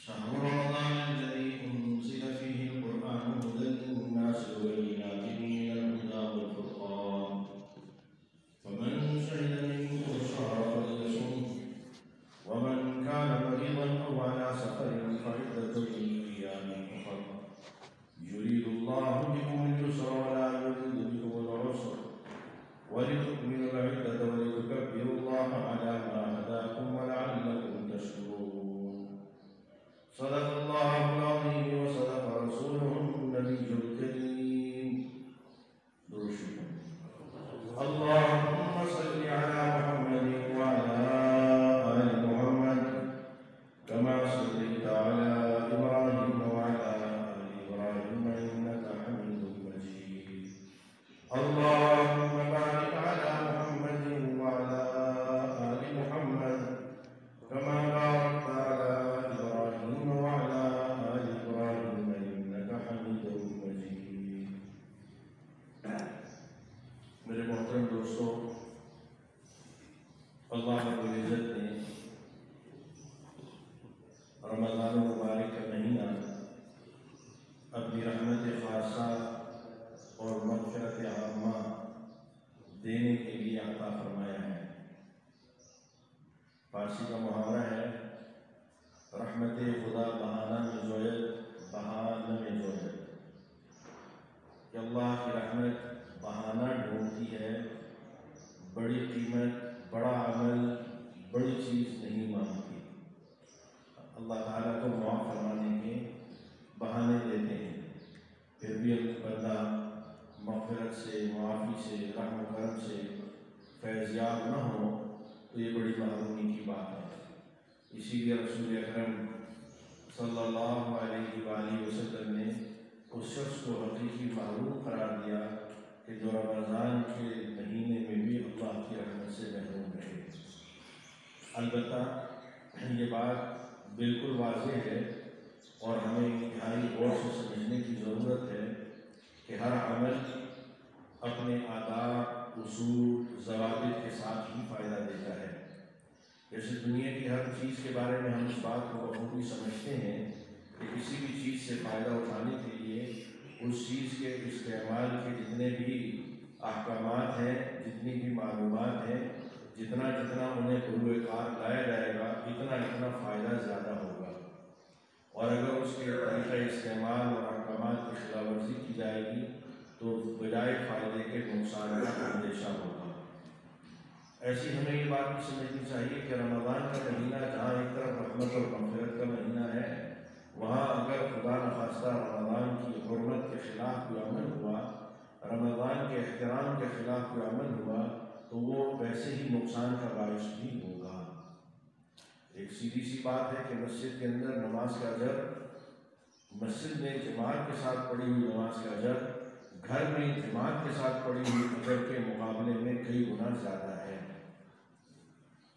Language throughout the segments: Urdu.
شهر رمضان الذي أنزل فيه القرآن هدى للناس وبينات من الهدى والفرقان فمن شهد منكم الشهر فليصم ومن كان مريضا أو على سفر فعدة من أيام أخر يريد الله بكم اليسر ولا يريد بكم العسر ولتكملوا العدة ولتكبروا الله على ما هداكم ولعلكم تشكرون. صدق الله العظيم وصدق رسوله النبي الكريم. اللهم صل على محمد وعلى آل محمد كما صليت على إبراهيم وعلى آل إبراهيم إنك حميد مجيد. اللهم بارك على محمد وعلى آل محمد كما باركت على إبراهيم وعلى آل إبراهيم إنك حميد مجيد. میرے محترم دوستو، اللہ رب العزت نے رمضان المبارک کا مہینہ اپنی رحمت خاصہ اور مغفرت عامہ دینے کے لیے عطا فرمایا ہے۔ فارسی کا محاورہ ہے، رحمت خدا بہانہ میں زوید بہانہ میں زوید، کہ اللہ کی رحمت بہانہ ڈھونڈتی ہے، بڑی قیمت، بڑا عمل، بڑی چیز نہیں مانگتی۔ اللہ تعالیٰ کو معاف فرمانے کے بہانے دیتے ہیں، پھر بھی بندہ مغفرت سے، معافی سے، رحم و کرم سے فیض یاب نہ ہو تو یہ بڑی محرومی کی بات ہے۔ اسی لیے رسول اکرم صلی اللہ علیہ وآلہ وسلم نے اس شخص کو حقیقی محروم قرار دیا کہ جو رمضان کے مہینے میں بھی اللہ کی رحمت سے محروم رہے۔ البتہ یہ بات بالکل واضح ہے اور ہمیں انتہائی غور سے سمجھنے کی ضرورت ہے کہ ہر عمل اپنے آداب، اصول، ضوابط کے ساتھ ہی فائدہ دیتا ہے۔ جیسے دنیا کی ہر چیز کے بارے میں ہم اس بات کو بخوبی سمجھتے ہیں کہ کسی بھی چیز سے فائدہ اٹھانے کے لیے اس چیز کے استعمال کے جتنے بھی احکامات ہیں، جتنی بھی معلومات ہیں، جتنا انہیں بروئے کار لایا جائے گا اتنا فائدہ زیادہ ہوگا، اور اگر اس کے طریقہ استعمال اور احکامات کی خلاف ورزی کی جائے گی تو بجائے فائدے کے نقصان کا اندیشہ ہوگا۔ ایسی ہمیں یہ بات بھی سمجھنی چاہیے کہ رمضان کا مہینہ جہاں ایک طرف رحمت اور مغفرت کا مہینہ ہے، وہاں اگر خدا نخواستہ رمضان کی حرمت کے خلاف کوئی عمل ہوا، رمضان کے احترام کے خلاف کوئی عمل ہوا تو وہ ویسے ہی نقصان کا باعث بھی ہوگا۔ ایک سیدھی سی بات ہے کہ مسجد کے اندر نماز کا اجر، مسجد میں جماعت کے ساتھ پڑھی ہوئی نماز کا اجر گھر میں جماعت کے ساتھ پڑھی ہوئی اجر کے مقابلے میں کئی گنا زیادہ ہے۔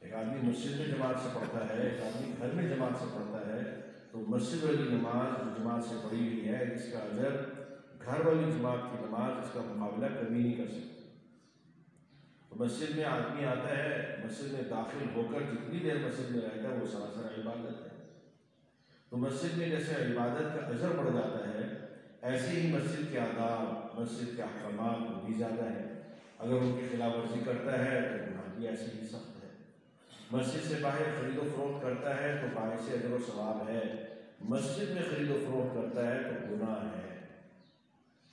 ایک آدمی مسجد میں جماعت سے پڑھتا ہے، ایک آدمی گھر میں جماعت سے پڑھتا ہے، تو مسجد والی نماز جو جماعت سے پڑھی ہوئی ہے اس کا اجر گھر والی جماعت کی نماز اس کا مقابلہ کبھی نہیں کر سکتی۔ تو مسجد میں آدمی آتا ہے، مسجد میں داخل ہو کر جتنی دیر مسجد میں رہتا ہے وہ سراسر عبادت ہے۔ تو مسجد میں جیسے عبادت کا اجر بڑھ جاتا ہے، ایسے ہی مسجد کے آداب، مسجد کے احکامات وہ بھی زیادہ ہے۔ اگر ان کی خلاف ورزی کرتا ہے تو گناہ بھی ایسے ہی سخت ہے۔ مسجد سے باہر خرید و فروخت کرتا ہے تو باعث اجر و ثواب ہے، مسجد میں خرید و فروخت کرتا ہے تو گناہ ہے،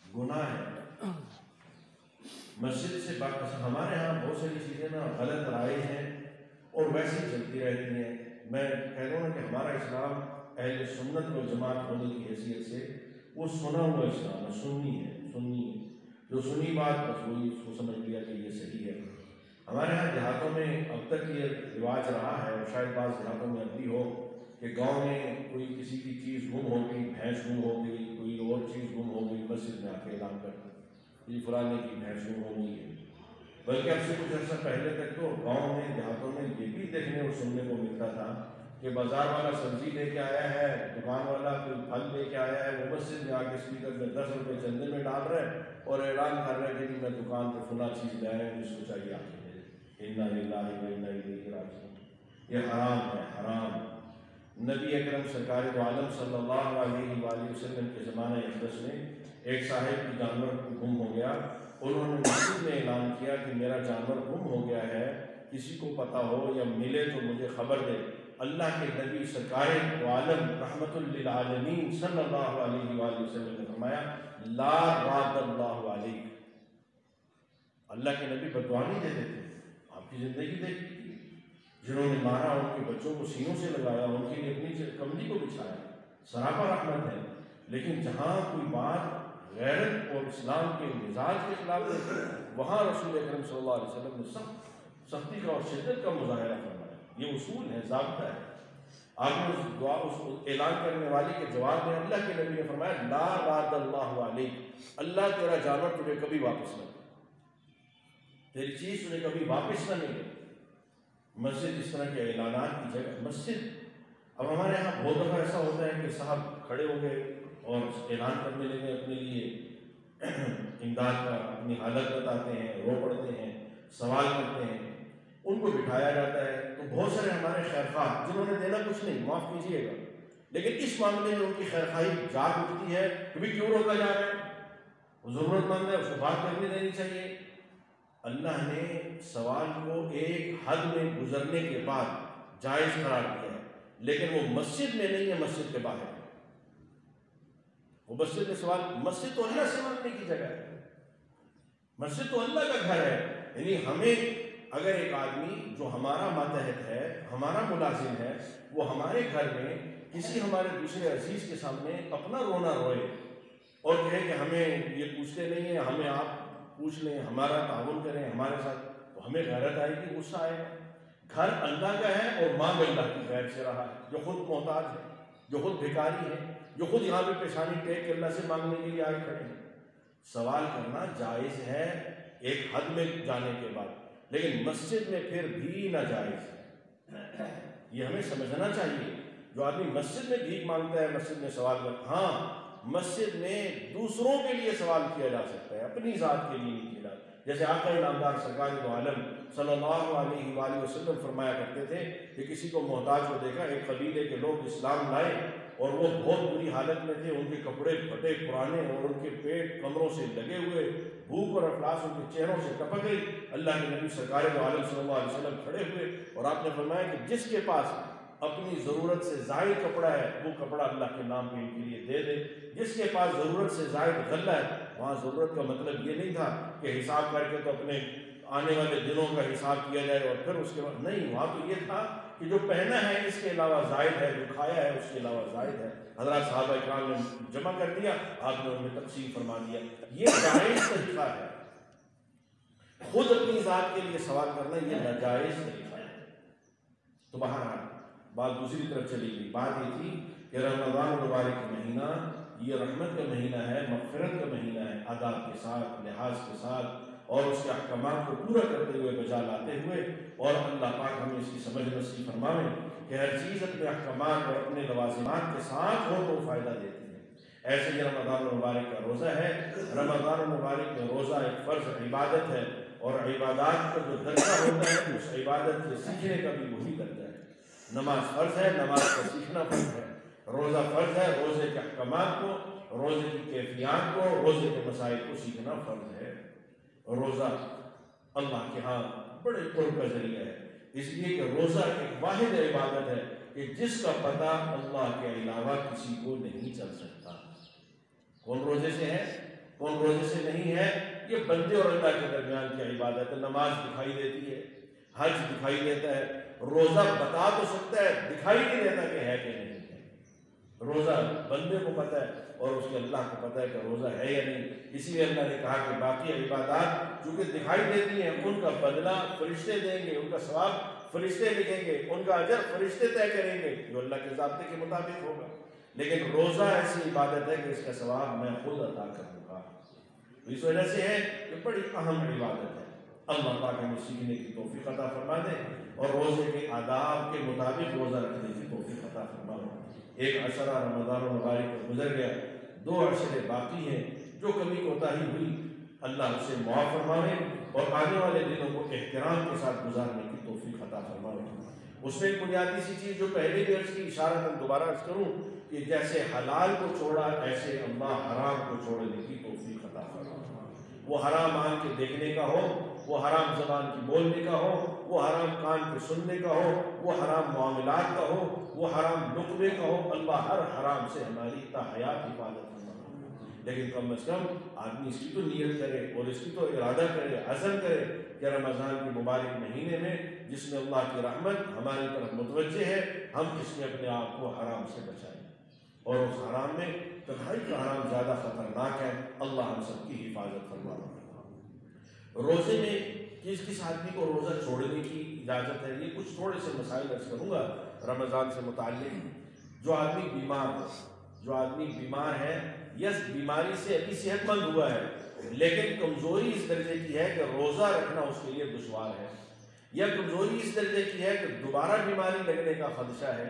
گناہ ہے۔ مسجد سے ہمارے ہاں بہت ساری چیزیں نا غلط رائے ہیں اور ویسے ہی چلتی رہتی ہیں۔ میں کہہ رہا ہوں کہ ہمارا اسلام اہل سنت و جماعت ہونے کی حیثیت سے وہ سنا ہوا اسلام ہے، سنی ہے، جو سنی بات بس وہی اس کو سمجھ لیا کہ یہ صحیح ہے۔ ہمارے ہاں دیہاتوں میں اب تک یہ رواج رہا ہے، اور شاید بعض دیہاتوں میں اب بھی ہو، کہ گاؤں میں کوئی کسی کی چیز گم ہو گئی، بھینس گم ہو گئی، کوئی اور چیز گم ہو گئی، مسجد میں آ کے اعلان کرتے یہ فلانے کی بھینس گم ہو گئی ہے۔ بلکہ اب سے کچھ عرصہ پہلے تک تو گاؤں میں دیہاتوں میں یہ بھی دیکھنے اور سننے کو ملتا تھا کہ بازار والا سبزی لے کے آیا ہے، دکان والا کوئی پھل لے کے آیا ہے، وہ مسجد میں آ کے اسپیکر میں 10 روپے چندے میں ڈال رہے اور اعلان کر رہے ہیں کہ میں دکان پہ فلاں چیز لے آیا ہوں، جس کو چاہیے آ کے انا للہ و انا الیہ راجعون۔ یہ حرام ہے، حرام۔ نبی اکرم سرکار دو عالم صلی اللہ علیہ وآلہ وسلم کے زمانہ اقدس میں ایک صاحب کی جانور گم ہو گیا. انہوں نے مسجد میں اعلان کیا کہ میرا جانور گم ہو گیا ہے، کسی کو پتہ ہو یا ملے تو مجھے خبر دے. اللہ کے نبی سرکار دو عالم رحمت للعالمین صلی اللہ علیہ وآلہ وسلم نے فرمایا لا راد اللہ علیک. اللہ کے نبی بددعا نہیں دیتے تھے. آپ کی زندگی دیکھیے، جنہوں نے مارا ان کے بچوں کو سینوں سے لگایا، ان کے لیے اپنی کملی کو بچھایا، سراپا رحمت ہے. لیکن جہاں کوئی بات غیرت اور اسلام کے مزاج کے خلاف ہے، وہاں رسول اکرم صلی اللہ علیہ وسلم نے سختی کا اور شدت کا مظاہرہ فرمایا. یہ اصول ہے، ضابطہ ہے. آپ نے اس دعا اس اعلان کرنے والے کے جواب میں اللہ کے نبی نے فرمایا لا راد اللہ علیک، اللہ تیرا جانور تجھے کبھی واپس نہ دے، تیری چیز تجھے کبھی واپس نہ ملے. مسجد اس طرح کے اعلانات کی جگہ مسجد. اب ہمارے یہاں بہت دفعہ ایسا ہوتا ہے کہ صاحب کھڑے ہو گئے اور اعلان کرنے لگے اپنے لیے امداد کا، اپنی حالت بتاتے ہیں، رو پڑتے ہیں، سوال کرتے ہیں، ان کو بٹھایا جاتا ہے. تو بہت سارے ہمارے خیر خواہ جنہوں نے دینا کچھ نہیں، معاف کیجیے گا، لیکن اس معاملے میں ان کی خیر خواہی جاگ اٹھتی ہے کہ بھی کیوں روکا جا رہا ہے، وہ ضرورت مند ہے، اس کو بات کرنے دینی چاہیے. اللہ نے سوال کو ایک حد میں گزرنے کے بعد جائز قرار دیا ہے، لیکن وہ مسجد میں نہیں ہے، مسجد کے باہر ہے. وہ مسجد میں سوال، مسجد تو اللہ سے مانگنے کی جگہ ہے، مسجد تو اللہ کا گھر ہے. یعنی ہمیں اگر ایک آدمی جو ہمارا ماتحت ہے، ہمارا ملازم ہے، وہ ہمارے گھر میں کسی ہمارے دوسرے عزیز کے سامنے اپنا رونا روئے اور کہے کہ ہمیں یہ پوچھتے نہیں ہیں، ہمیں آپ پوچھ لیں، ہمارا تعاون کریں ہمارے ساتھ، تو ہمیں غیرت آئے گی، غصہ آئے گا. گھر اللہ کا ہے اور مانگ اللہ کی غیر سے رہا ہے، جو خود محتاج ہے، جو خود بھکاری ہے، جو خود یہاں پہ پیشانی ٹیک کے اللہ سے مانگنے کے لیے آئے کھڑے ہیں. سوال کرنا جائز ہے ایک حد میں جانے کے بعد، لیکن مسجد میں پھر بھی ناجائز ہے. یہ ہمیں سمجھنا چاہیے. جو آدمی مسجد میں بھیک مانگتا ہے، مسجد میں سوال کرتا ہے، ہاں مسجد میں دوسروں کے لیے سوال کیا جا سکتا ہے، اپنی ذات کے لیے نہیں کیا جاتا. جیسے آقا نامدار سرکار دو عالم صلی اللہ علیہ وآلہ وسلم فرمایا کرتے تھے کہ کسی کو محتاج کو دیکھا، ایک قبیلے کے لوگ اسلام لائے اور وہ بہت بری حالت میں تھے، ان کے کپڑے پھٹے پرانے اور ان کے پیٹ کمروں سے لگے ہوئے، بھوک اور افلاس ان کے چہروں سے ٹپک گئی. اللہ کے نبی سرکار دو عالم صلی اللہ علیہ وسلم کھڑے ہوئے اور آپ نے فرمایا کہ جس کے پاس اپنی ضرورت سے زائد کپڑا ہے وہ کپڑا اللہ کے نام پہ ان کے لیے دے دے. جس کے پاس ضرورت سے زائد غلہ ہے، وہاں ضرورت کا مطلب یہ نہیں تھا کہ حساب کر کے تو اپنے آنے والے دنوں کا حساب کیا جائے اور پھر اس کے بعد نہیں، وہاں تو یہ تھا کہ جو پہنا ہے اس کے علاوہ زائد ہے، جو کھایا ہے اس کے علاوہ زائد ہے. حضرات صحابہ اکرام نے جمع کر دیا، آپ نے ان میں تقسیم فرما دیا. یہ جائز طریقہ ہے. خود اپنی ذات کے لیے سوال کرنا یہ ناجائز طریقہ ہے. تو بہرحال بات دوسری طرف چلی گئی. بات یہ تھی کہ رمضان المبارک کا مہینہ یہ رحمت کا مہینہ ہے، مغفرت کا مہینہ ہے، آداب کے ساتھ، لحاظ کے ساتھ اور اس کے احکامات کو پورا کرتے ہوئے، بجا لاتے ہوئے. اور اللہ پاک ہمیں اس کی سمجھ نصیب فرمائے کہ ہر چیز اپنے احکامات اور اپنے لوازمات کے ساتھ ہو تو فائدہ دیتی ہے. ایسے ہی رمضان المبارک کا روزہ ہے. رمضان المبارک میں روزہ ایک فرض عبادت ہے اور عبادات کا جو درجہ ہوتا ہے اس عبادت کے سیکھنے کا بھی وہی درجہ ہے. نماز فرض ہے، نماز کا سیکھنا فرض ہے. روزہ فرض ہے، روزے کے احکامات کو، روزے کی کیفیات کو، روزے کے مسائل کو سیکھنا فرض ہے. روزہ اللہ کے ہاں بڑے قرب کا ذریعہ ہے، اس لیے کہ روزہ ایک واحد عبادت ہے کہ جس کا پتہ اللہ کے علاوہ کسی کو نہیں چل سکتا. کون روزے سے ہے، کون روزے سے نہیں ہے، یہ بندے اور اللہ کے درمیان کی عبادت ہے. نماز دکھائی دیتی ہے، حج دکھائی دیتا ہے، روزہ بتا تو سکتا ہے، دکھائی نہیں دیتا کہ ہے کہ نہیں ہے. روزہ بندے کو پتہ ہے اور اس کے اللہ کو پتہ ہے کہ روزہ ہے یا نہیں. اسی لیے اللہ نے کہا کہ باقی عبادات چونکہ دکھائی دیتی ہیں ان کا بدلہ فرشتے دیں گے، ان کا ثواب فرشتے لکھیں گے، ان کا اجر فرشتے طے کریں گے جو اللہ کے ضابطے کے مطابق ہوگا. لیکن روزہ ایسی عبادت ہے کہ اس کا ثواب میں خود عطا کروں گا. اس وجہ سے ہے کہ بڑی اہم عبادت ہے. اللہ پاک ہمیں سیکھنے کی توفیق عطا فرما دے اور روزے کے آداب کے مطابق روزہ رکھنے کی توفیق عطا فرما دے. ایک عشرہ رمضان المبارک گزر گیا، 2 عشرے باقی ہیں. جو کمی کوتاہی ہوئی اللہ اسے معاف فرمائے اور آنے والے دنوں کو احترام کے ساتھ گزارنے کی توفیق عطا فرمائے. اس میں ایک بنیادی سی چیز جو پہلے بھی عرض کی، اشارتاً دوبارہ عرض کروں کہ جیسے حلال کو چھوڑا ایسے اللہ حرام کو چھوڑنے کی توفیق عطا فرمائے۔ وہ حرام آنکھ کے دیکھنے کا ہو، وہ حرام زبان کی بولنے کا ہو، وہ حرام کان کے سننے کا ہو، وہ حرام معاملات کا ہو، وہ حرام لقمے کا ہو، اللہ ہر حرام سے ہماری تا حیات حفاظت فرمائے۔ لیکن کم از کم آدمی اس کی تو نیت کرے اور اس کی تو ارادہ کرے، عزم کرے کہ رمضان کے مبارک مہینے میں جس میں اللہ کی رحمت ہماری طرف متوجہ ہے، ہم اس میں اپنے آپ کو حرام سے بچائیں، اور اس حرام میں تنہائی کا حرام زیادہ خطرناک ہے۔ اللہ ہم سب کی حفاظت فرمائے۔ روزے میں کس آدمی کو روزہ چھوڑنے کی اجازت ہے، یہ کچھ تھوڑے سے مسائل عرض کروں گا رمضان سے متعلق۔ جو آدمی بیمار ہے یا بیماری سے ابھی صحت مند ہوا ہے لیکن کمزوری اس درجے کی ہے کہ روزہ رکھنا اس کے لیے دشوار ہے، یا کمزوری اس درجے کی ہے کہ دوبارہ بیماری لگنے کا خدشہ ہے،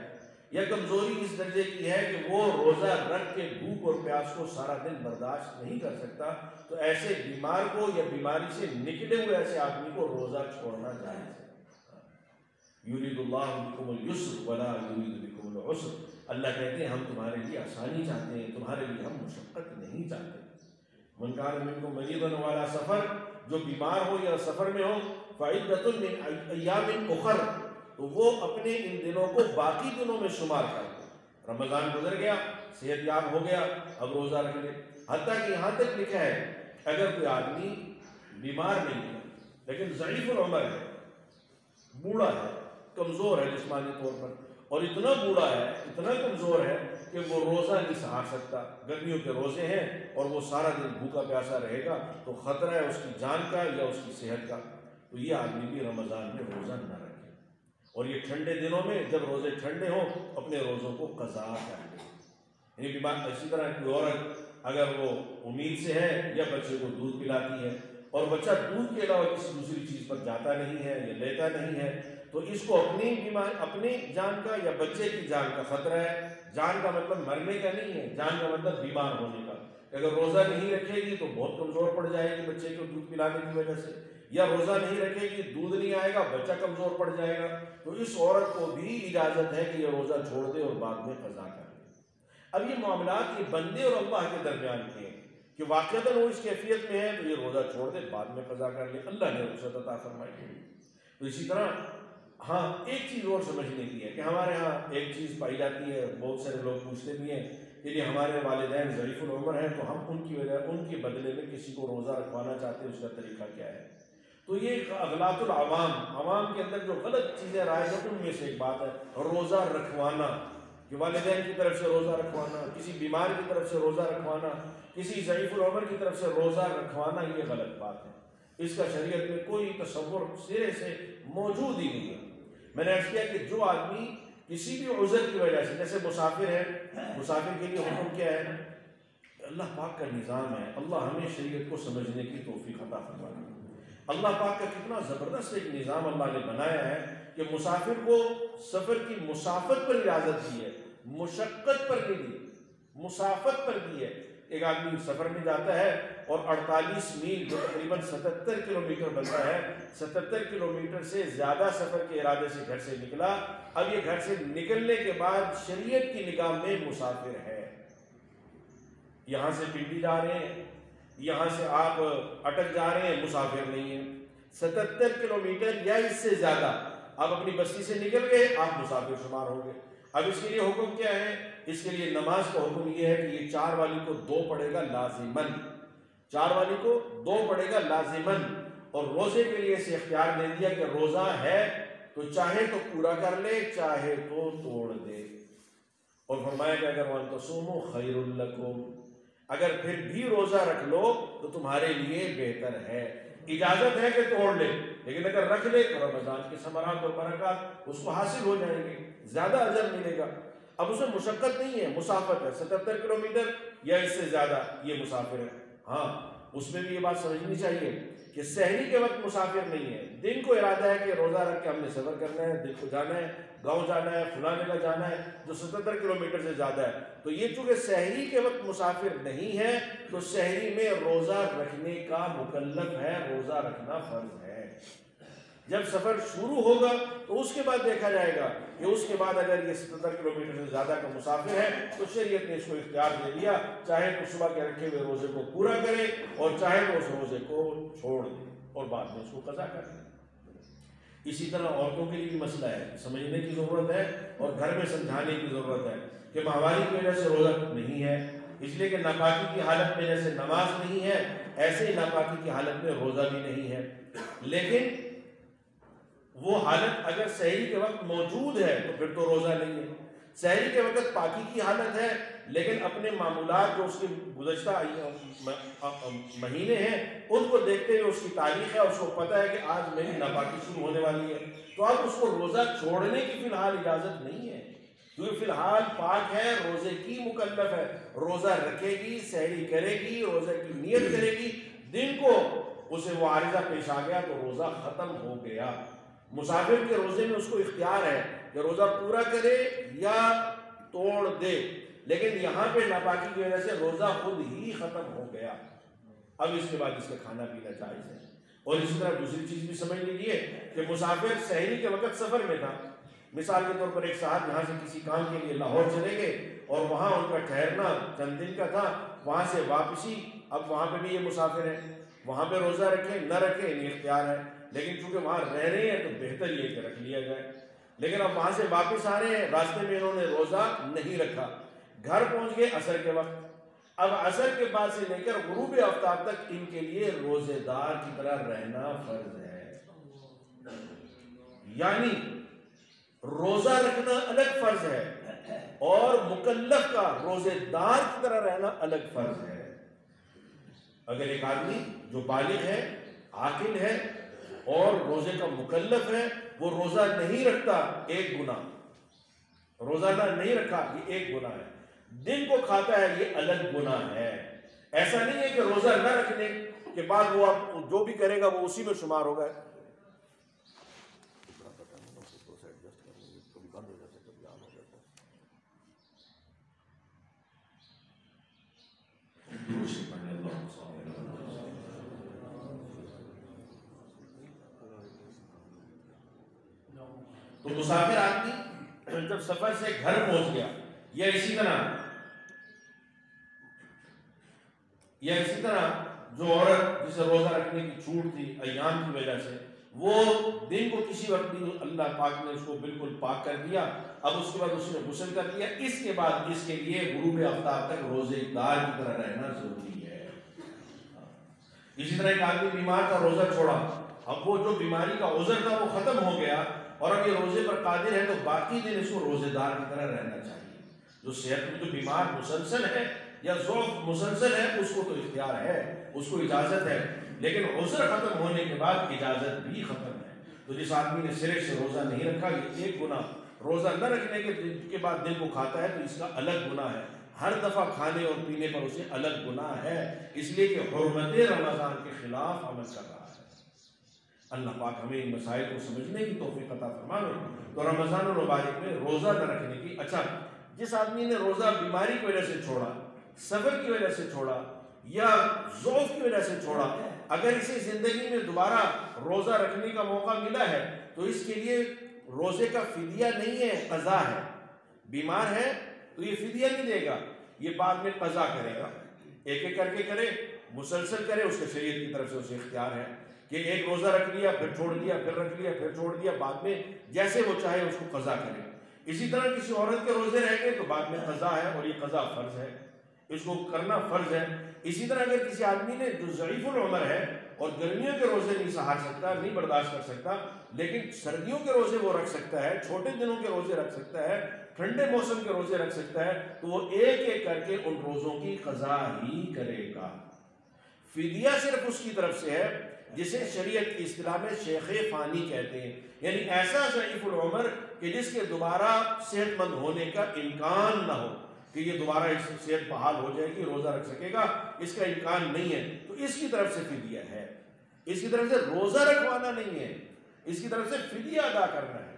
یا کمزوری اس درجے کی ہے کہ وہ روزہ رکھ کے بھوک اور پیاس کو سارا دن برداشت نہیں کر سکتا، تو ایسے بیمار کو یا بیماری سے نکلے ہوئے ایسے آدمی کو روزہ چھوڑنا جائز ہے۔ یرید اللہ بکم الیسر ولا یرید بکم العسر، اللہ کہتے ہیں ہم تمہارے لیے آسانی چاہتے ہیں، تمہارے لیے ہم مشقت نہیں چاہتے۔ من کان منکم مریضا وعلی سفر، جو بیمار ہو یا سفر میں ہو، فعدۃ من ایام اخر، تو وہ اپنے ان دنوں کو باقی دنوں میں شمار کر لے۔ رمضان گزر گیا، صحت یاب ہو گیا، اب روزہ رکھ لے۔ حتیٰ کہ یہاں تک لکھا ہے اگر کوئی آدمی بیمار نہیں ہے لیکن ضعیف العمر ہے، بوڑھا ہے، کمزور ہے جسمانی طور پر، اور اتنا بوڑھا ہے، اتنا کمزور ہے کہ وہ روزہ نہیں سہار سکتا، گرمیوں کے روزے ہیں اور وہ سارا دن بھوکا پیاسا رہے گا تو خطرہ ہے اس کی جان کا یا اس کی صحت کا، تو یہ آدمی بھی رمضان میں روزہ نہ رکھے۔ اور یہ ٹھنڈے دنوں میں جب روزے ٹھنڈے ہوں اپنے روزوں کو قضا کر لے۔ یعنی بیمار، اسی طرح کوئی عورت اگر وہ امید سے ہے یا بچے کو دودھ پلاتی ہے اور بچہ دودھ کے علاوہ کسی دوسری چیز پر جاتا نہیں ہے یا لیتا نہیں ہے، تو اس کو اپنی جان کا یا بچے کی جان کا خطرہ ہے۔ جان کا مطلب مرنے کا نہیں ہے، جان کا مطلب بیمار ہونے کا۔ اگر روزہ نہیں رکھے گی تو بہت کمزور پڑ جائے گی بچے کو دودھ پلانے کی وجہ سے، یا روزہ نہیں رکھے گی دودھ نہیں آئے گا، بچہ کمزور پڑ جائے گا، تو اس عورت کو بھی اجازت ہے کہ یہ روزہ چھوڑ دے اور بعد میں قضا کر لے۔ اب یہ معاملات یہ بندے اور اللہ کے درمیان کے ہیں کہ واقعتاً وہ اس کیفیت میں ہے تو یہ روزہ چھوڑ دے، بعد میں قضا کر لے، اللہ نے رخصت عطا فرمائی۔ تو اسی طرح ہاں ایک چیز اور سمجھنے کی ہے کہ ہمارے ہاں ایک چیز پائی جاتی ہے، بہت سارے لوگ پوچھتے بھی ہیں کہ یہ ہمارے والدین ضعیف العمر ہیں تو ہم ان کے بدلے میں کسی کو روزہ رکھوانا چاہتے ہیں، اس کا طریقہ کیا ہے؟ تو یہ اغلاط العوام، عوام کے اندر جو غلط چیزیں رائج ہیں ان میں سے ایک بات ہے روزہ رکھوانا، کہ والدین کی طرف سے روزہ رکھوانا، کسی بیمار کی طرف سے روزہ رکھوانا، کسی ضعیف العمر کی طرف سے روزہ رکھوانا، یہ غلط بات ہے۔ اس کا شریعت میں کوئی تصور سرے سے موجود ہی نہیں ہے۔ میں نے عرض کیا کہ جو آدمی کسی بھی عذر کی وجہ سے، جیسے مسافر ہے، مسافر کے لیے حکم کیا ہے؟ اللہ پاک کا نظام ہے، اللہ ہمیں شریعت کو سمجھنے کی توفیق عطا فرمائے۔ اللہ پاک کا کتنا زبردست ایک نظام اللہ نے بنایا ہے کہ مسافر کو سفر کی مسافت پر اجازت دی ہے، مشقت پر نہیں دی، مسافت پر دی ہے۔ ایک آدمی سفر میں جاتا ہے اور 48 میل جو تقریباً 77 کلومیٹر بنتا ہے، 77 کلومیٹر سے زیادہ سفر کے ارادے سے گھر سے نکلا، اب یہ گھر سے نکلنے کے بعد شریعت کی نگاہ میں مسافر ہے۔ یہاں سے پنڈی جا رہے ہیں، یہاں سے آپ اٹک جا رہے ہیں، مسافر نہیں ہیں۔ 77 کلومیٹر یا اس سے زیادہ آپ اپنی بستی سے نکل گئے، آپ مسافر شمار ہو گئے۔ اب اس کے لیے حکم کیا ہے؟ اس کے لیے نماز کا حکم یہ ہے کہ یہ 4 والی کو 2 پڑھے گا لازماً، 4 والی کو 2 پڑھے گا لازماً۔ اور روزے کے لیے اسے اختیار دے دیا کہ روزہ ہے تو چاہے تو پورا کر لے، چاہے تو توڑ دے۔ اور فرمایا کہ اگر وَأَن تَصُومُوا خَيْرٌ لَكُمْ، اگر پھر بھی روزہ رکھ لو تو تمہارے لیے بہتر ہے۔ اجازت ہے کہ توڑ لے، لیکن اگر رکھ لے تو رمضان کے ثمرات اور برکات اس کو حاصل ہو جائیں گے، زیادہ اجر ملے گا۔ اب اسے مشقت نہیں ہے، مسافت ہے، 77 کلومیٹر یا اس سے زیادہ، یہ مسافر ہے۔ ہاں اس میں بھی یہ بات سمجھنی چاہیے کہ سحری کے وقت مسافر نہیں ہے، دن کو ارادہ ہے کہ روزہ رکھ کے ہم نے سفر کرنا ہے، دن کو جانا ہے، گاؤں جانا ہے، فلاں جگہ جانا ہے جو 77 کلومیٹر سے زیادہ ہے، تو یہ چونکہ سحری کے وقت مسافر نہیں ہے تو سحری میں روزہ رکھنے کا مکلف ہے، روزہ رکھنا فرض ہے۔ جب سفر شروع ہوگا تو اس کے بعد دیکھا جائے گا کہ اس کے بعد اگر یہ 77 کلومیٹر سے زیادہ کا مسافر ہے تو شریعت نے اس کو اختیار دے دیا، چاہے تو صبح کے رکھے ہوئے روزے کو پورا کرے اور چاہے تو اس روزے کو چھوڑ دے اور بعد میں اس کو قضا کر دے۔ اسی طرح عورتوں کے لیے بھی مسئلہ ہے، سمجھنے کی ضرورت ہے اور گھر میں سمجھانے کی ضرورت ہے کہ ماہواری کی وجہ سے روزہ نہیں ہے، اس لیے کہ ناپاکی کی حالت میں جیسے نماز نہیں ہے ایسے ہی ناپاکی کی حالت میں روزہ بھی نہیں ہے، لیکن وہ حالت اگر سحری کے وقت موجود ہے تو پھر تو روزہ نہیں ہے۔ سحری کے وقت پاکی کی حالت ہے لیکن اپنے معمولات جو اس کے گزشتہ مہینے ہیں ان کو دیکھتے ہوئے اس کی تاریخ ہے، اس کو پتہ ہے کہ آج میری ناپاکی شروع ہونے والی ہے، تو اب اس کو روزہ چھوڑنے کی فی الحال اجازت نہیں ہے، کیونکہ فی الحال پاک ہے، روزے کی مکلف ہے، روزہ رکھے گی، سحری کرے گی، روزے کی نیت کرے گی، دن کو اسے وہ عارضہ پیش آ گیا تو روزہ ختم ہو گیا۔ مسافر کے روزے میں اس کو اختیار ہے کہ روزہ پورا کرے یا توڑ دے، لیکن یہاں پہ ناپاکی کی وجہ سے روزہ خود ہی ختم ہو گیا، اب اس کے بعد اس کا کھانا پینا جائز ہے۔ اور اسی طرح دوسری چیز بھی سمجھ لیجیے کہ مسافر سحری کے وقت سفر میں تھا، مثال کے طور پر ایک صاحب یہاں سے کسی کام کے لیے لاہور چلے گئے اور وہاں ان کا ٹھہرنا چند دن کا تھا، وہاں سے واپسی، اب وہاں پہ بھی یہ مسافر ہے، وہاں پہ روزہ رکھیں نہ رکھیں انہیں اختیار ہے، لیکن چونکہ وہاں رہ رہے ہیں تو بہتر یہ کہ رکھ لیا جائے۔ لیکن اب وہاں سے واپس آ رہے ہیں، راستے میں انہوں نے روزہ نہیں رکھا، گھر پہنچ گئے عصر کے وقت، اب عصر کے بعد سے لے کر غروب آفتاب تک ان کے لیے روزے دار کی طرح رہنا فرض ہے، یعنی روزہ رکھنا الگ فرض ہے اور مکلف کا روزے دار کی طرح رہنا الگ فرض ہے۔ اگر ایک آدمی جو بالغ ہے، عاقل ہے اور روزے کا مکلف ہے، وہ روزہ نہیں رکھتا، ایک گناہ، روزہ نہیں رکھا یہ ایک گناہ ہے، دن کو کھاتا ہے یہ الگ گناہ ہے۔ ایسا نہیں ہے کہ روزہ نہ رکھنے کے بعد وہ جو بھی کرے گا وہ اسی میں شمار ہوگا۔ تو مسافر آدمی جب سفر سے گھر پہنچ گیا یا اسی طرح جو عورت جسے روزہ رکھنے کی چھوٹ تھی ایام کی وجہ سے، وہ دن کو کسی وقت بھی اللہ پاک نے اس کو بالکل پاک کر دیا، اب اس کے بعد اس نے غسل کر دیا، اس کے بعد اس کے لیے غروب آفتاب تک روزے دار کی طرح رہنا ضروری ہے۔ اسی طرح ایک آدمی بیمار کا روزہ چھوڑا، اب وہ جو بیماری کا عذر تھا وہ ختم ہو گیا اور اب یہ روزے پر قادر ہے تو باقی دن اس کو روزے دار کی طرح رہنا چاہیے۔ جو صحت میں جو بیمار مسلسل ہے یا ضعف مسلسل ہے اس کو تو اختیار ہے، اس کو اجازت ہے، لیکن عذر ختم ہونے کے بعد اجازت بھی ختم ہے۔ تو جس آدمی نے سرے سے روزہ نہیں رکھا یہ ایک گناہ، روزہ نہ رکھنے کے بعد دن کو کھاتا ہے تو اس کا الگ گناہ ہے، ہر دفعہ کھانے اور پینے پر اسے الگ گناہ ہے، اس لیے کہ حرمت رمضان کے خلاف عمل کر رہا ہے۔ اللہ پاک ہمیں ان مسائل کو سمجھنے کی توفیق عطا فرمائے۔ تو رمضان المبارک میں روزہ نہ رکھنے کی، اچھا جس آدمی نے روزہ بیماری کی وجہ سے چھوڑا، سفر کی وجہ سے چھوڑا یا ضعف کی وجہ سے چھوڑا، اگر اسے زندگی میں دوبارہ روزہ رکھنے کا موقع ملا ہے تو اس کے لیے روزے کا فدیہ نہیں ہے، قضا ہے۔ بیمار ہے تو یہ فدیہ نہیں دے گا، یہ بعد میں قضا کرے گا، ایک ایک کر کے کرے، مسلسل کرے، اس کے شریعت کی طرف سے اسے اختیار ہے کہ ایک روزہ رکھ لیا پھر چھوڑ دیا، پھر رکھ لیا پھر چھوڑ دیا، بعد میں جیسے وہ چاہے اس کو قضا کرے۔ اسی طرح کسی عورت کے روزے رہ گئے تو بعد میں قضا ہے اور یہ قضا فرض ہے، اس کو کرنا فرض ہے۔ اسی طرح اگر کسی آدمی نے جو ضعیف العمر ہے اور گرمیوں کے روزے نہیں سہار سکتا، نہیں برداشت کر سکتا، لیکن سردیوں کے روزے وہ رکھ سکتا ہے، چھوٹے دنوں کے روزے رکھ سکتا ہے، ٹھنڈے موسم کے روزے رکھ سکتا ہے، تو وہ ایک ایک کر کے ان روزوں کی قضا ہی کرے گا۔ فدیہ صرف اس کی طرف سے ہے جسے شریعت کی اصطلاح میں شیخ فانی کہتے ہیں، یعنی ایسا ضعیف العمر کہ جس کے دوبارہ صحت مند ہونے کا امکان نہ ہو، کہ یہ دوبارہ اس صحت بحال ہو جائے گی، روزہ رکھ سکے گا، اس کا امکان نہیں ہے، تو اس کی طرف سے فدیہ ہے، اس کی طرف سے روزہ رکھوانا نہیں ہے، اس کی طرف سے فدیہ ادا کرنا ہے۔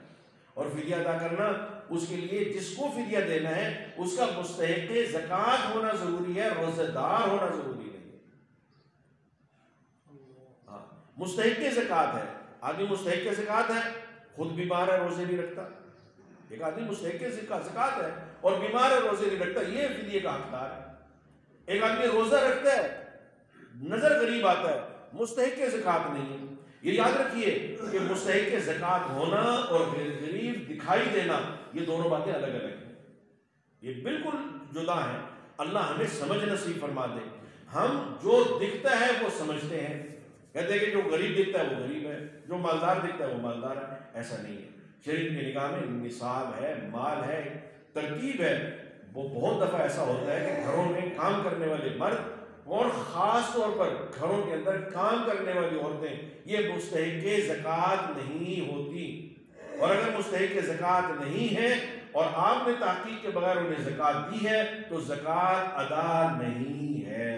اور فدیہ ادا کرنا اس کے لیے جس کو فدیہ دینا ہے اس کا مستحق زکوٰۃ ہونا ضروری ہے، روزہ دار ہونا ضروری نہیں ہے۔ مستحق زکوٰۃ ہے، آدمی مستحق زکات ہے، خود بیمار ہے، روزے نہیں رکھتا. ایک آدمی مستحق زکات ہے اور بیمار ہے، روزے نہیں رکھتا، یہ فدیے کا حقدار ہے. ایک آدمی روزہ رکھتا ہے، نظر غریب آتا ہے، مستحق زکات نہیں ہے. یہ یاد رکھیے کہ مستحق زکات ہونا اور غریب دکھائی دینا یہ دونوں باتیں الگ الگ ہیں، یہ بالکل جدا ہیں. اللہ ہمیں سمجھ نصیب فرما دے. ہم جو دکھتا ہے وہ سمجھتے ہیں، کہتے ہیں کہ جو غریب دکھتا ہے وہ غریب ہے، جو مالدار دکھتا ہے وہ مالدار ہے. ایسا نہیں ہے. شریعت کی نگاہ میں نصاب ہے، مال ہے، ترتیب ہے. وہ بہت دفعہ ایسا ہوتا ہے کہ گھروں میں کام کرنے والے مرد اور خاص طور پر گھروں کے اندر کام کرنے والی عورتیں یہ مستحق زکات نہیں ہوتی. اور اگر مستحق زکات نہیں ہے اور آپ نے تحقیق کے بغیر انہیں زکات دی ہے تو زکات ادا نہیں ہے.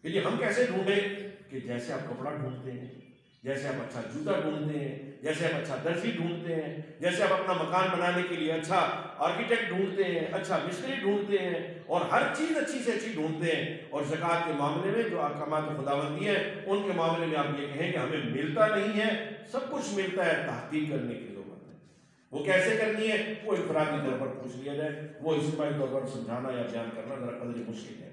کہ ہم کیسے ڈھونڈیں؟ کہ جیسے آپ کپڑا ڈھونڈتے ہیں، جیسے آپ اچھا جوتا ڈھونڈتے ہیں، جیسے آپ اچھا درزی ڈھونڈتے ہیں، جیسے آپ اپنا مکان بنانے کے لیے اچھا آرکیٹیکٹ ڈھونڈتے ہیں، اچھا مستری ڈھونڈتے ہیں، اور ہر چیز اچھی سے اچھی ڈھونڈتے ہیں. اور زکوٰۃ کے معاملے میں جو احکامات خداوندی ہیں ان کے معاملے میں آپ یہ کہیں کہ ہمیں ملتا نہیں ہے. سب کچھ ملتا ہے، تحقیق کرنے کی ضرورت ہے. وہ کیسے کرنی ہے وہ انفرادی طور پر پوچھ لیا جائے، وہ اجتماعی طور پر سمجھانا یا بیان کرنا ذرا قدر مشکل ہے.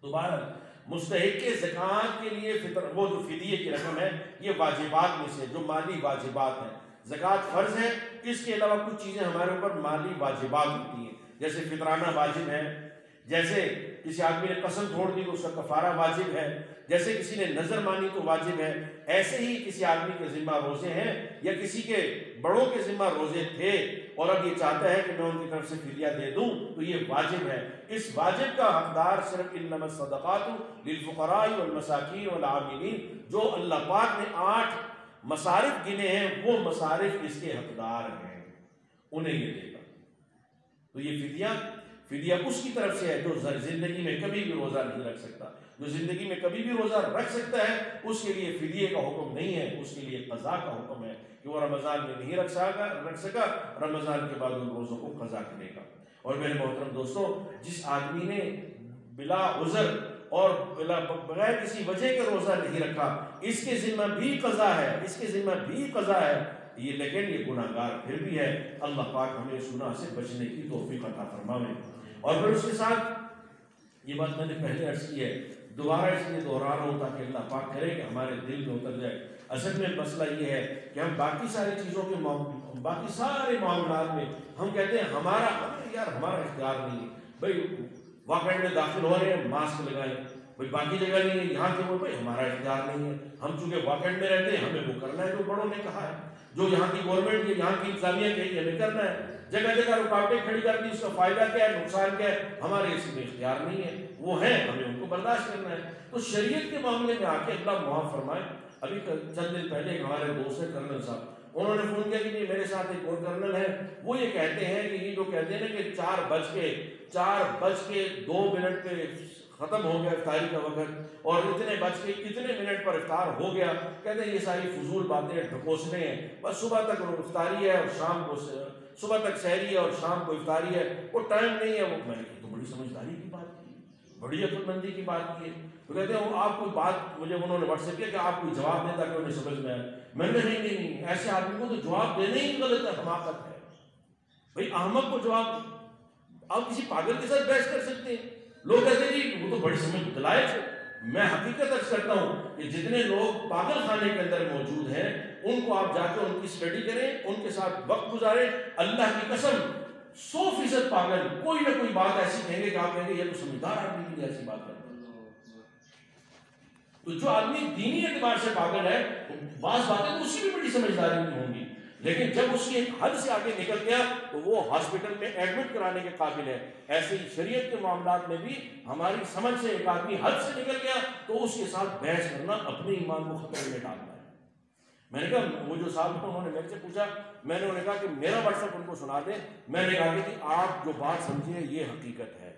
دوبارہ مستحق زکات کے لیے وہ جو فدیے کی رقم ہے یہ واجبات میں سے جو مالی واجبات ہیں. زکات فرض ہے، اس کے علاوہ کچھ چیزیں ہمارے اوپر مالی واجبات ہوتی ہیں، جیسے فطرانہ واجب ہے، جیسے کسی آدمی نے قسم توڑ دی تو اس کا کفارہ واجب ہے، جیسے کسی نے نظر مانی تو واجب ہے. ایسے ہی کسی آدمی کے ذمہ روزے ہیں یا کسی کے بڑوں کے ذمہ روزے تھے اور اب یہ چاہتا ہے کہ میں ان کی طرف سے فدیہ دے دوں تو یہ واجب ہے. اس واجب کا حقدار صرف انما الصدقات للفقراء والمساکین والعاملین، جو اللہ پاک نے 8 مصارف گنے ہیں وہ مصارف اس کے حقدار ہیں، انہیں یہ دے گا. تو یہ فدیہ اس کی طرف سے ہے جو زندگی میں کبھی بھی روزہ نہیں رکھ سکتا. جو زندگی میں کبھی بھی روزہ رکھ سکتا ہے اس کے لیے فدیے کا حکم نہیں ہے، اس کے لیے قضا کا حکم ہے کہ وہ رمضان میں نہیں رکھ سکا، رمضان کے بعد ان روزوں کو قضا کرے گا. اور میرے محترم دوستو، جس آدمی نے بلا عذر اور بغیر کسی وجہ کے روزہ نہیں رکھا اس کے ذمہ بھی قضا ہے، اس کے ذمہ بھی قضا ہے یہ، لیکن یہ گناہ گار پھر بھی ہے. اللہ پاک ہمیں اس گناہ سے بچنے کی توفیق عطا فرمائے. اور پھر اس کے ساتھ یہ بات میں نے پہلے عرض کی ہے، دوبارہ اس لیے دہرا رہا ہوں تاکہ اللہ پاک کرے کہ ہمارے دل میں اتر جائے. اصل میں مسئلہ یہ ہے کہ ہم باقی ساری چیزوں کے باقی سارے معاملات میں ہم کہتے ہیں ہمارا اختیار نہیں ہے. بھائی واقعہ میں داخل ہو رہے ہیں ماسک لگائیں، بھائی باقی جگہ نہیں ہے، یہاں کے وہ بھائی ہمارا اختیار نہیں ہے. ہم چونکہ واقعہ میں رہتے ہیں ہمیں وہ کرنا ہے جو بڑوں نے کہا ہے، جو یہاں کی گورنمنٹ کی یہاں کی انتظامیہ کہی ہمیں کرنا ہے. جگہ جگہ رکاوٹیں کھڑی کرتی اس کا فائدہ کیا ہے، نقصان کیا ہے، ہمارے اس میں اختیار نہیں ہے. وہ ہیں، ہمیں ان کو برداشت کرنا ہے. تو شریعت کے معاملے میں آ کے اللہ معاف فرمائے. ابھی چند دن پہلے ایک ہمارے دوست ہیں کرنل صاحب، انہوں نے فون کیا کہ نہیں میرے ساتھ ایک اور کرنل ہے، وہ یہ کہتے ہیں کہ یہ جو کہتے ہیں نا کہ 4:02 پہ ختم ہو گیا افطاری کا وقت اور اتنے منٹ پر افطار ہو گیا، کہتے ہیں یہ ساری فضول باتیں ڈھکوسنے ہیں، بس صبح تک افطاری ہے اور شام کو صبح تک سحری ہے اور شام کو افطاری ہے، وہ ٹائم نہیں ہے. وہ میں نے تو بڑی سمجھداری کی بات کی، بڑی عقل مندی کی بات کی ہے. تو کہتے ہیں آپ کوئی بات مجھے انہوں نے واٹس ایپ کیا کہ آپ کوئی جواب دیں تاکہ انہیں سمجھ میں آئے. میں نے نہیں ایسے آدمی کو تو جواب دینے ہی غلط ہے، حماقت ہے. بھائی احمق کو جواب آپ کسی پاگل کے ساتھ بحث کر سکتے ہیں. لوگ کہتے ہیں جی وہ تو بڑی سمجھ دلائل ہے. میں حقیقت عرض کرتا ہوں کہ جتنے لوگ پاگل خانے کے اندر موجود ہیں ان کو آپ جا کے ان کی اسٹڈی کریں، ان کے ساتھ وقت گزاریں. اللہ کی قسم 100% پاگل کوئی نہ کوئی بات ایسی کہیں گے کہ آپ کہیں گے یہ تو سمجھدار آدمی کے لیے ایسی بات کرتا ہے. تو جو آدمی دینی اعتبار سے پاگل ہے بعض باتیں تو اس کی بھی بڑی سمجھداری نہیں ہوں گی، لیکن جب اس کی ایک حد سے آگے نکل گیا تو وہ ہاسپٹل میں ایڈمٹ کرانے کے قابل ہے. ایسے ہی شریعت کے معاملات میں بھی ہماری سمجھ سے ایک آدمی حد سے نکل گیا تو اس کے ساتھ بحث کرنا اپنے ایمان کو خطرے میں ڈالنا ہے. میں نے کہا وہ جو صاحب انہوں نے میرے سے پوچھا، میں نے انہیں کہا کہ میرا واٹس ایپ ان کو سنا دیں. میں نے کہا کہ آپ جو بات سمجھے یہ حقیقت ہے.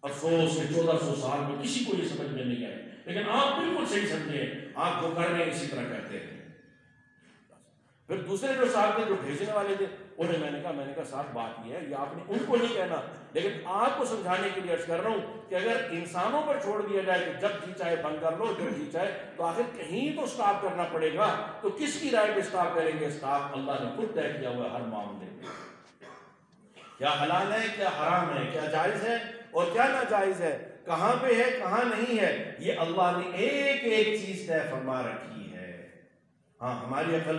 افسوس کہ 1400 سال میں کسی کو یہ سمجھ میں نہیں آئے، لیکن آپ بالکل صحیح سمجھے، آپ جو کر رہے ہیں اسی طرح کرتے ہیں. پھر دوسرے جو صاحب تھے جو بھیجنے والے تھے انہیں میں نے کہا صاحب بات یہ ہے، یہ آپ نے ان کو نہیں کہنا، لیکن آپ کو سمجھانے کے لیے عرض کر رہا ہوں کہ اگر انسانوں پر چھوڑ دیا جائے کہ جب جی چاہے بند کر لو، جب جی چاہے، تو آخر کہیں تو اسٹاپ کرنا پڑے گا، تو کس کی رائے پہ اسٹاپ کریں گے؟ اسٹاپ اللہ نے خود طے کیا ہوا ہے ہر معاملے میں، کیا حلال ہے، کیا حرام ہے، کیا جائز ہے اور کیا ناجائز ہے، کہاں پہ ہے کہاں نہیں ہے، یہ اللہ نے ایک ایک چیز طے فرما رکھی ہے۔ ہاں ہماری عقل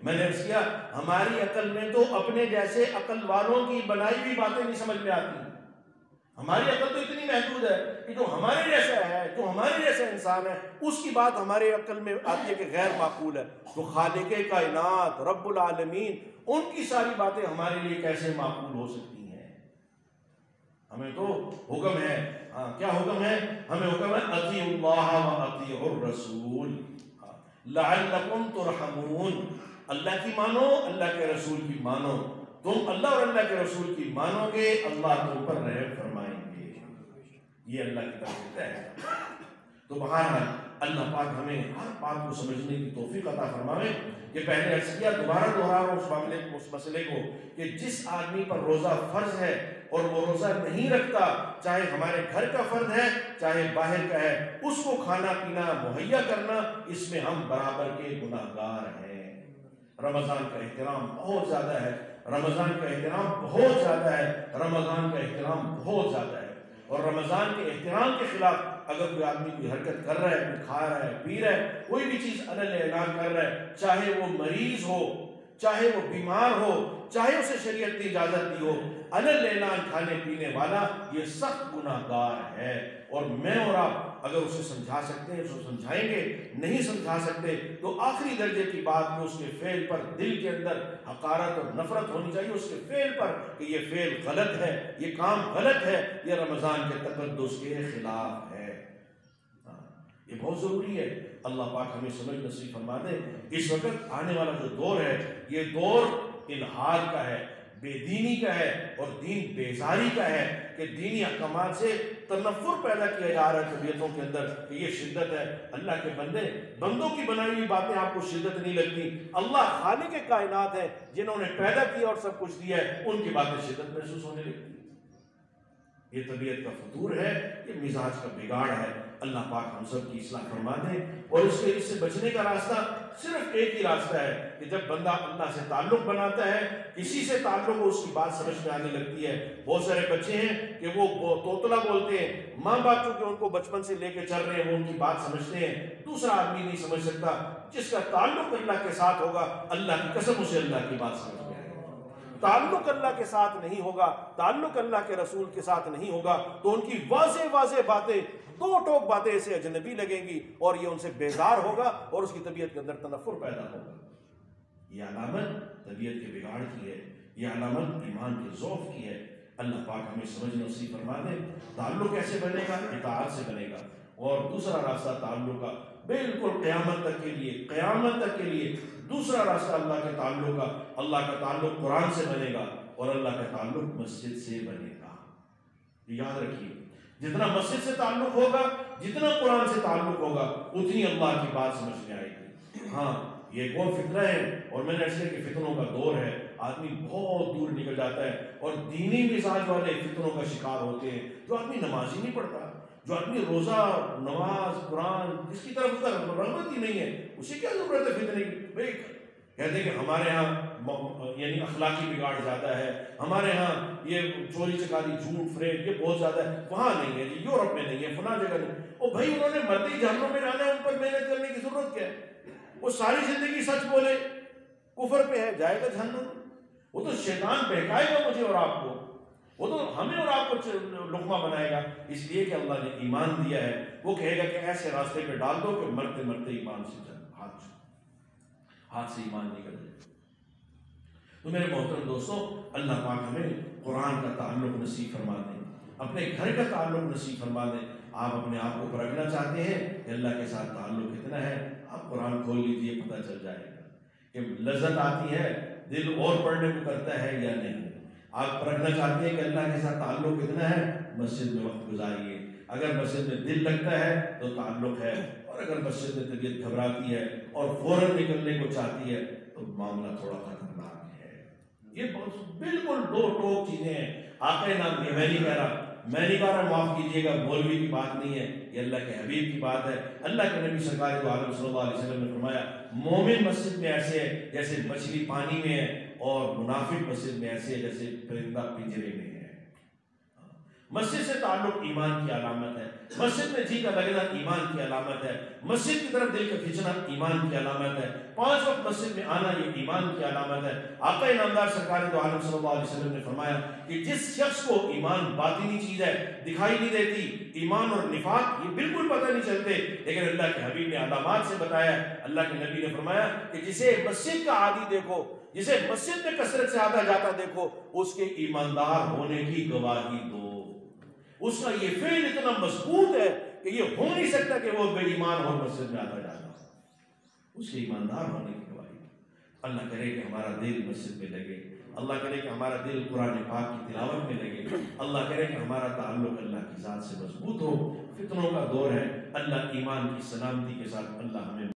میں نے عرض کیا، ہماری عقل میں تو اپنے جیسے عقل والوں کی بنائی ہوئی باتیں نہیں سمجھ میں آتی، ہماری عقل تو اتنی محدود ہے کہ جو ہمارے جیسا ہے، جو ہمارے جیسا انسان ہے، اس کی بات ہمارے عقل میں آتی ہے کہ غیر معقول ہے، تو خالق کائنات رب العالمین ان کی ساری باتیں ہمارے لیے کیسے معقول ہو سکتی ہیں؟ ہمیں تو حکم ہے، ہاں کیا حکم ہے؟ ہمیں حکم ہے اطیعوا اللہ و اطیعوا الرسول لعلکم ترحمون، اللہ کی مانو، اللہ کے رسول کی مانو، تم اللہ اور اللہ کے رسول کی مانو گے، اللہ تم پر رحم فرمائیں گے، یہ اللہ کی طرف سے ہے۔ تو بہرحال اللہ پاک ہمیں ہر بات کو سمجھنے کی توفیق عطا فرمائے۔ کہ پہلے عرض کیا، دوبارہ دہرا رہا ہوں اس مسئلے کو کہ جس آدمی پر روزہ فرض ہے اور وہ روزہ نہیں رکھتا، چاہے ہمارے گھر کا فرد ہے چاہے باہر کا ہے، اس کو کھانا پینا مہیا کرنا، اس میں ہم برابر کے گناہگار ہیں۔ رمضان کا احترام بہت زیادہ ہے، رمضان کا احترام بہت زیادہ ہے، رمضان کا احترام بہت زیادہ ہے، اور رمضان کے احترام کے خلاف اگر کوئی آدمی کوئی حرکت کر رہا ہے، کوئی کھا رہا ہے، پی رہا ہے، کوئی بھی چیز علل اعلان کر رہا ہے، چاہے وہ مریض ہو، چاہے وہ بیمار ہو، چاہے اسے شریعت نے اجازت دی ہو، علل اعلان کھانے پینے والا یہ سخت گناہگار ہے۔ اور میں اور آپ اگر اسے سمجھا سکتے ہیں اسے سمجھائیں گے، نہیں سمجھا سکتے تو آخری درجے کی بات میں اس کے فعل پر دل کے اندر حقارت اور نفرت ہونی چاہیے اس کے فعل پر کہ یہ فعل غلط ہے، یہ کام غلط ہے، یہ رمضان کے تقدس کے خلاف ہے۔ یہ بہت ضروری ہے، اللہ پاک ہمیں سمجھ نصیب فرما دے۔ اس وقت آنے والا جو دور ہے یہ دور الحاد کا ہے، بے دینی کا ہے اور دین بیزاری کا ہے، کہ دینی احکامات سے تنفر پیدا کیا جا رہا ہے طبیعتوں کے اندر کہ یہ شدت ہے۔ اللہ کے بندوں کی بنائی ہوئی باتیں آپ کو شدت نہیں لگتی، اللہ خالق کائنات ہے، جنہوں نے پیدا کیا اور سب کچھ دیا ہے، ان کی باتیں شدت محسوس ہونے لگتی۔ یہ طبیعت کا فطور ہے، یہ مزاج کا بگاڑ ہے۔ اللہ پاک ہم سب کی اصلاح فرما دے، اور اس سے بچنے کا راستہ صرف ایک ہی راستہ ہے کہ جب بندہ اللہ سے تعلق بناتا ہے، کسی سے تعلق ہو، اس کی بات سمجھ میں آنے لگتی ہے۔ بہت سارے بچے ہیں کہ وہ توتلا بولتے ہیں، ماں باپ چونکہ ان کو بچپن سے لے کے چل رہے ہیں وہ ان کی بات سمجھتے ہیں، دوسرا آدمی نہیں سمجھ سکتا۔ جس کا تعلق اللہ کے ساتھ ہوگا، اللہ کی قسم اسے اللہ کی بات سمجھ میں آئے گی۔ تعلق اللہ کے ساتھ نہیں ہوگا، تعلق اللہ کے رسول کے ساتھ نہیں ہوگا، تو ان کی واضح واضح باتیں، دو ٹوک باتیں اسے اجنبی لگیں گی اور یہ ان سے بیزار ہوگا اور اس کی طبیعت کے اندر تنفر پیدا ہوگا۔ یہ علامت طبیعت کے بگاڑ کی ہے، یہ علامت ایمان کے ضعف کی ہے۔ اللہ پاک ہمیں سمجھ نصیب فرما دے۔ تعلق کیسے بنے گا؟ اطاعت سے بنے گا، اور دوسرا راستہ تعلق کا بالکل قیامت تک کے لیے دوسرا راستہ اللہ کے تعلق کا، اللہ کا تعلق قرآن سے بنے گا اور اللہ کا تعلق مسجد سے بنے گا۔ یاد رکھیے، جتنا مسجد سے تعلق ہوگا، جتنا قرآن سے تعلق ہوگا، اتنی اللہ کی بات سمجھ میں آئے گی۔ ہاں یہ ایک اور فتنہ ہے، اور میں نے ایسے کہ فتنوں کا دور ہے، آدمی بہت دور نکل جاتا ہے اور دینی مزاج والے فتنوں کا شکار ہوتے ہیں۔ جو آدمی نماز ہی نہیں پڑھتا، جو آدمی روزہ نماز قرآن جس کی طرف اس کا رغبت ہی نہیں ہے، اسے کیا ضرورت ہے فتنے کی؟ بھائی کہتے ہیں کہ ہمارے ہاں یعنی اخلاقی بگاڑ زیادہ ہے، ہمارے ہاں یہ چوری چکاری جھوٹ فریب یہ بہت زیادہ ہے، وہاں نہیں ہے جی، یورپ میں نہیں ہے، فلاں جگہ نہیں۔ او بھائی انہوں نے مرتے جہنم میں جانا ہے، ان پر محنت کرنے کی ضرورت کیا ہے؟ وہ ساری زندگی سچ بولے، کفر پہ ہے، جائے گا جہنم۔ وہ تو شیطان بہکائے گا مجھے اور آپ کو، وہ تو ہمیں اور آپ کو لقمہ بنائے گا، اس لیے کہ اللہ نے ایمان دیا ہے۔ وہ کہے گا کہ ایسے راستے پہ ڈال دو کہ مرتے مرتے ایمان سے ہاتھ سے ایمان نکل جائے۔ تو میرے محترم دوستوں، اللہ پاک ہمیں قرآن کا تعلق نصیب فرما دیں، اپنے گھر کا تعلق نصیب فرما دیں۔ آپ اپنے آپ کو پرکھنا چاہتے ہیں کہ اللہ کے ساتھ تعلق کتنا ہے، آپ قرآن کھول لیجئے، پتہ چل جائے گا کہ لذت آتی ہے، دل اور پڑھنے کو کرتا ہے یا نہیں۔ آپ پرکھنا چاہتے ہیں کہ اللہ کے ساتھ تعلق کتنا ہے، مسجد میں وقت گزاریے، اگر مسجد میں دل لگتا ہے تو تعلق ہے، اور اگر مسجد میں طبیعت گھبراتی ہے اور فوراً نکلنے کو چاہتی ہے تو معاملہ تھوڑا خطرناک ہے۔ یہ بالکل دو ٹوک چیزیں ہیں. آقا نام میں نہیں کہہ رہا، میں نہیں کہہ رہا، معاف کیجیے گا، مولوی کی بات نہیں ہے، یہ اللہ کے حبیب کی بات ہے. اللہ کے نبی سرکار دو عالم صلی اللہ علیہ وسلم نے فرمایا مومن مسجد میں ایسے ہے جیسے مچھلی پانی میں ہے، اور منافق مسجد میں ایسے ہے جیسے پرندہ پنجرے میں ہے. مسجد سے تعلق ایمان کی علامت ہے، مسجد میں جی کا لگنا ایمان کی علامت ہے، مسجد کی طرف دل کا کھینچنا ایمان کی علامت ہے، 5 وقت مسجد میں آنا یہ ایمان کی علامت ہے. آقا انعامدار سرکار دو عالم صلی اللہ علیہ وسلم نے فرمایا کہ جس شخص کو ایمان باطنی چیز ہے، دکھائی نہیں دیتی، ایمان اور نفاق یہ بالکل پتہ نہیں چلتے، لیکن اللہ کے حبیب نے علامات سے بتایا. اللہ کے نبی نے فرمایا کہ جسے مسجد کا عادی دیکھو، جسے مسجد میں کثرت سے آتا جاتا دیکھو، اس کے ایماندار ہونے کی گواہی دو. اس کا یہ فعل اتنا مضبوط ہے کہ یہ ہو نہیں سکتا کہ وہ بے ایمان ہو مسجد میں آتا جاتا، اس کے ایماندار ہونے کی گواہی. اللہ کرے کہ ہمارا دل مسجد میں لگے، اللہ کرے کہ ہمارا دل قرآن پاک کی تلاوت میں لگے، اللہ کرے کہ ہمارا تعلق اللہ کی ذات سے مضبوط ہو. فتنوں کا دور ہے، اللہ ایمان کی سلامتی کے ساتھ اللہ ہمیں